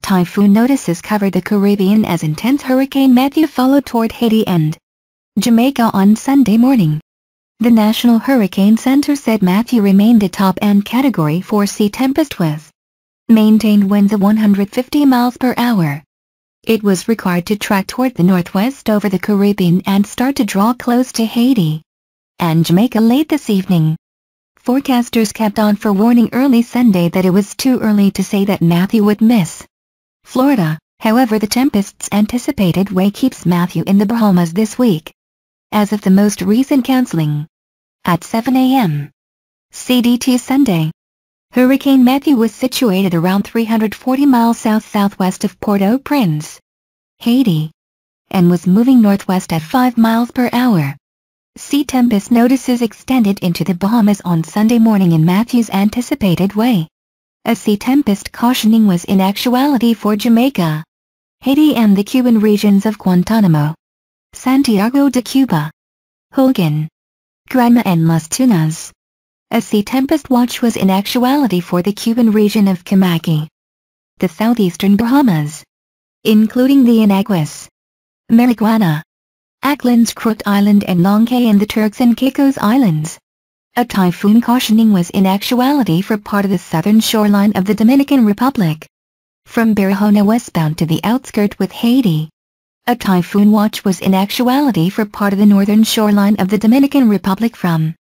typhoon notices covered the Caribbean as intense Hurricane Matthew followed toward Haiti and Jamaica on Sunday morning. The National Hurricane Center said Matthew remained a top-end Category 4 sea tempest with maintained winds of 150 miles per hour. It was required to track toward the northwest over the Caribbean and start to draw close to Haiti and Jamaica late this evening. Forecasters kept on forewarning early Sunday that it was too early to say that Matthew would miss Florida. However, the tempest's anticipated way keeps Matthew in the Bahamas this week. As of the most recent counseling, at 7 a.m. CDT Sunday, Hurricane Matthew was situated around 340 miles south-southwest of Port-au-Prince, Haiti, and was moving northwest at 5 miles per hour. Sea tempest notices extended into the Bahamas on Sunday morning in Matthew's anticipated way. A sea tempest cautioning was in actuality for Jamaica, Haiti and the Cuban regions of Guantanamo, Santiago de Cuba, Holguin, Granma and Las Tunas. A sea tempest watch was in actuality for the Cuban region of Camagüey, the southeastern Bahamas, including the Inaguas, Marijuana, Acklins Crooked Island and Long Cay and the Turks and Caicos Islands. A typhoon cautioning was in actuality for part of the southern shoreline of the Dominican Republic, from Barahona westbound to the outskirt with Haiti. A typhoon watch was in actuality for part of the northern shoreline of the Dominican Republic from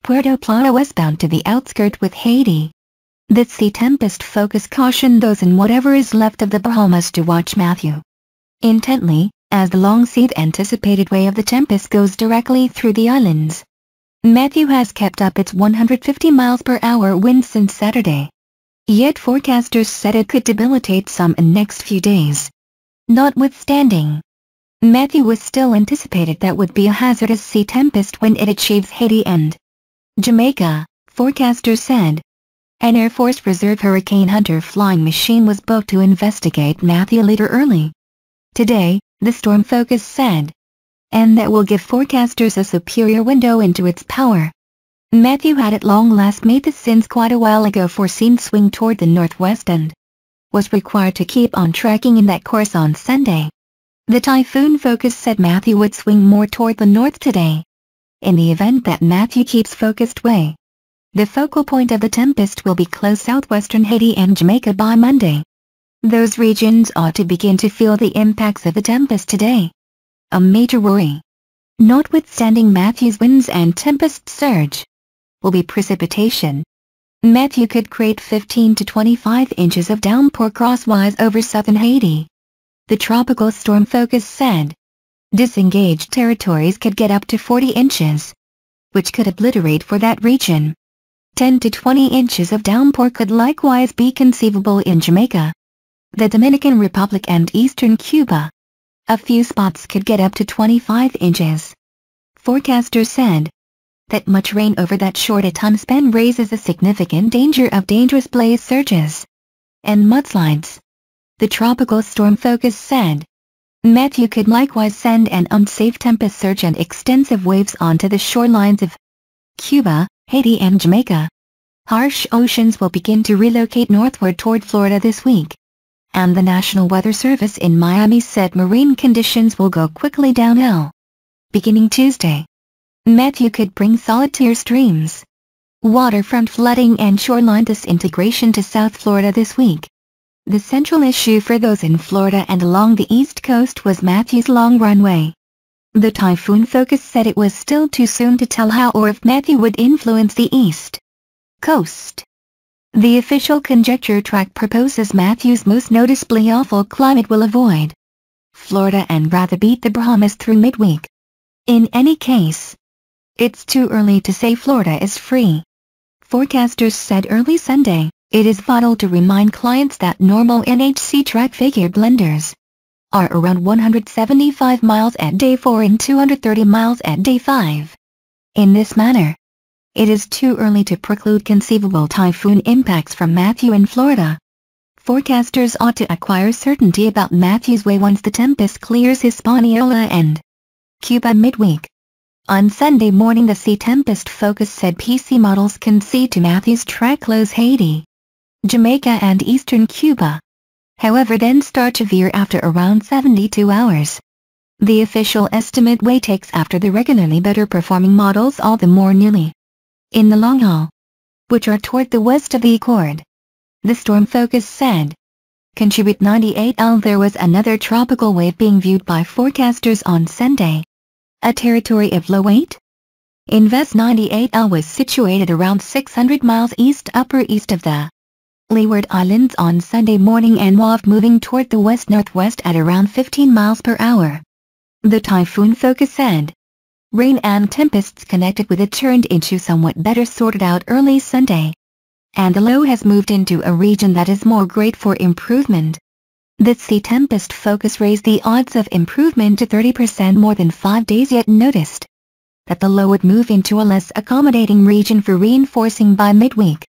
Puerto Plata westbound to the outskirt with Haiti. The sea tempest focus cautioned those in whatever is left of the Bahamas to watch Matthew intently, as the long sea anticipated way of the tempest goes directly through the islands. Matthew has kept up its 150 miles per hour wind since Saturday. Yet forecasters said it could debilitate some in next few days. Notwithstanding, Matthew was still anticipated that would be a hazardous sea tempest when it achieves Haiti and Jamaica, forecasters said. An Air Force Reserve Hurricane Hunter flying machine was booked to investigate Matthew later early today, the storm focus said, and that will give forecasters a superior window into its power. Matthew had at long last made the since quite a while ago foreseen swing toward the northwest and was required to keep on tracking in that course on Sunday. The typhoon focus said Matthew would swing more toward the north today. In the event that Matthew keeps focused way, the focal point of the tempest will be close southwestern Haiti and Jamaica by Monday. Those regions ought to begin to feel the impacts of the tempest today. A major worry, notwithstanding Matthew's winds and tempest surge, will be precipitation. Matthew could create 15 to 25 inches of downpour crosswise over southern Haiti. The tropical storm focus said disengaged territories could get up to 40 inches, which could obliterate for that region. 10 to 20 inches of downpour could likewise be conceivable in Jamaica, the Dominican Republic and eastern Cuba. A few spots could get up to 25 inches. Forecasters said that much rain over that short a time span raises a significant danger of dangerous blaze surges and mudslides. The tropical storm focus said Matthew could likewise send an unsafe tempest surge and extensive waves onto the shorelines of Cuba, Haiti and Jamaica. Harsh oceans will begin to relocate northward toward Florida this week, and the National Weather Service in Miami said marine conditions will go quickly downhill. Beginning Tuesday, Matthew could bring solitary streams, waterfront flooding and shoreline disintegration to South Florida this week. The central issue for those in Florida and along the east coast was Matthew's long runway. The typhoon focus said it was still too soon to tell how or if Matthew would influence the east coast. The official conjecture track proposes Matthew's most noticeably awful climate will avoid Florida and rather beat the Bahamas through midweek. In any case, it's too early to say Florida is free. Forecasters said early Sunday, it is vital to remind clients that normal NHC track figure blenders are around 175 miles at day 4 and 230 miles at day 5. In this manner, it is too early to preclude conceivable typhoon impacts from Matthew in Florida. Forecasters ought to acquire certainty about Matthew's way once the tempest clears Hispaniola and Cuba midweek. On Sunday morning, the sea tempest focus said PC models concede to Matthew's track close Haiti, Jamaica and eastern Cuba. however then start to veer after around 72 hours. The official estimate way takes after the regularly better performing models all the more nearly in the long haul, which are toward the west of the accord. The storm focus said. Contribute 98L. There was another tropical wave being viewed by forecasters on Sunday. A territory of low 8. Invest 98L was situated around 600 miles upper east of the Leeward Islands on Sunday morning and waved moving toward the west-northwest at around 15 miles per hour. The typhoon focus said. Rain and tempests connected with it turned into somewhat better sorted out early Sunday, and the low has moved into a region that is more great for improvement. The sea tempest focus raised the odds of improvement to 30% more than 5 days, yet noticed that the low would move into a less accommodating region for reinforcing by midweek.